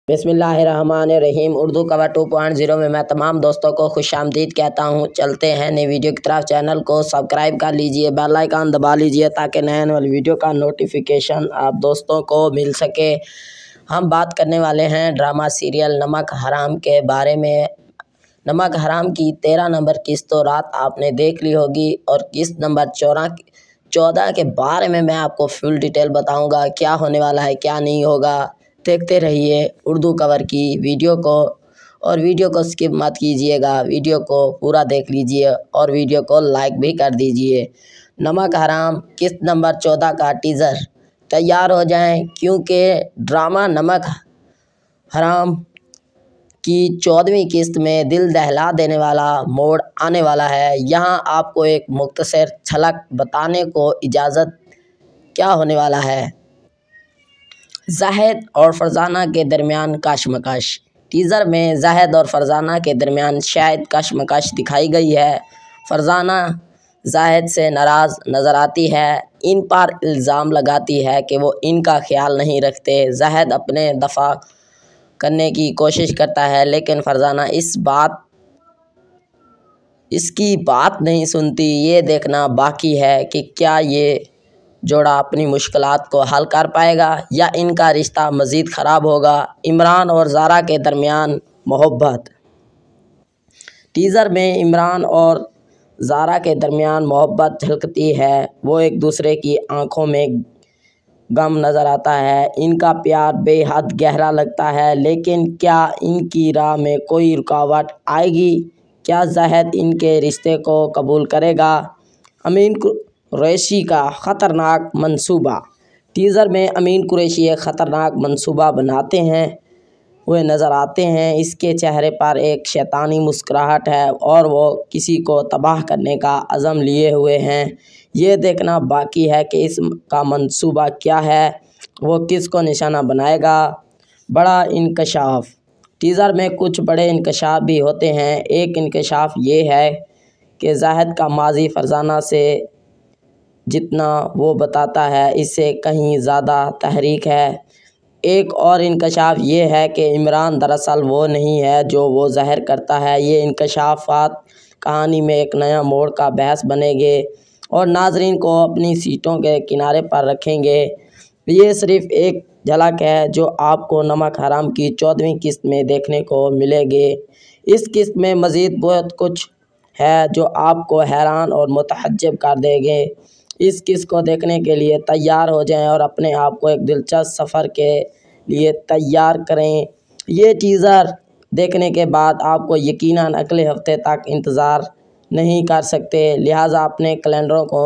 बिस्मिल्लाहिर्रहमानिर्रहीम। उर्दू कवर 2.0 में मैं तमाम दोस्तों को खुशामदीद कहता हूँ। चलते हैं नई वीडियो की तरफ। चैनल को सब्सक्राइब कर लीजिए, बेल आइकन दबा लीजिए ताकि नए वाली वीडियो का नोटिफिकेशन आप दोस्तों को मिल सके। हम बात करने वाले हैं ड्रामा सीरियल नमक हराम के बारे में। नमक हराम की 13 नंबर किस्त तो रात आपने देख ली होगी और किस्त नंबर 14 के बारे में मैं आपको फुल डिटेल बताऊंगा, क्या होने वाला है क्या नहीं होगा। देखते रहिए उर्दू कवर की वीडियो को और वीडियो को स्किप मत कीजिएगा, वीडियो को पूरा देख लीजिए और वीडियो को लाइक भी कर दीजिए। नमक हराम किस्त नंबर 14 का टीज़र तैयार हो जाएं, क्योंकि ड्रामा नमक हराम की 14वीं किस्त में दिल दहला देने वाला मोड़ आने वाला है। यहाँ आपको एक मुख्तसर झलक बताने को इजाज़त क्या होने वाला है। जाहिद और फरजाना के दरमियान कशमकश। टीज़र में जाहिद और फरजाना के दरमियान शायद कशमकश दिखाई गई है। फरजाना जाहिद से नाराज़ नज़र आती है, इन पर इल्ज़ाम लगाती है कि वो इनका ख्याल नहीं रखते। जाहिद अपने दफ़ा करने की कोशिश करता है, लेकिन फरजाना इसकी बात नहीं सुनती। ये देखना बाकी है कि क्या ये जोड़ा अपनी मुश्किलात को हल कर पाएगा या इनका रिश्ता मज़ीद ख़राब होगा। इमरान और ज़ारा के दरमियान मोहब्बत। टीज़र में इमरान और ज़ारा के दरमियान मोहब्बत झलकती है। वो एक दूसरे की आंखों में गम नज़र आता है। इनका प्यार बेहद गहरा लगता है, लेकिन क्या इनकी राह में कोई रुकावट आएगी? क्या जाहिद इनके रिश्ते को कबूल करेगा? अमीन कुरैशी का ख़तरनाक मंसूबा। टीज़र में अमीन कुरैशी एक ख़तरनाक मंसूबा बनाते हुए नज़र आते हैं। इसके चेहरे पर एक शैतानी मुस्कुराहट है और वो किसी को तबाह करने का अज़म लिए हुए हैं। ये देखना बाकी है कि इसका मंसूबा क्या है, वो किस को निशाना बनाएगा। बड़ा इंकशाफ। टीज़र में कुछ बड़े इंकशाफ भी होते हैं। एक इंकशाफ ये है कि जाहिद का माजी फरजाना से जितना वो बताता है इससे कहीं ज़्यादा तहरीक है। एक और इंकशाफ ये है कि इमरान दरअसल वो नहीं है जो वो ज़ाहिर करता है। ये इंकशाफात कहानी में एक नया मोड़ का बहस बनेंगे और नाजरीन को अपनी सीटों के किनारे पर रखेंगे। ये सिर्फ़ एक झलक है जो आपको नमक हराम की 14वीं किस्त में देखने को मिलेगी। इस किस्त में मज़ीद बहुत कुछ है जो आपको हैरान और मुतहज्जिब कर देंगे। इस किस्त को देखने के लिए तैयार हो जाएं और अपने आप को एक दिलचस्प सफ़र के लिए तैयार करें। ये टीज़र देखने के बाद आपको यकीनन अगले हफ्ते तक इंतज़ार नहीं कर सकते, लिहाजा अपने कैलेंडरों को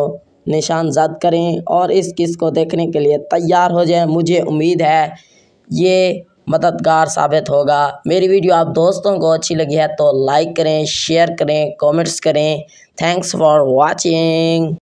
निशान ज़द करें और इस किस्त को देखने के लिए तैयार हो जाएं। मुझे उम्मीद है ये मददगार साबित होगा। मेरी वीडियो आप दोस्तों को अच्छी लगी है तो लाइक करें, शेयर करें, कमेंट्स करें। Thanks for watching.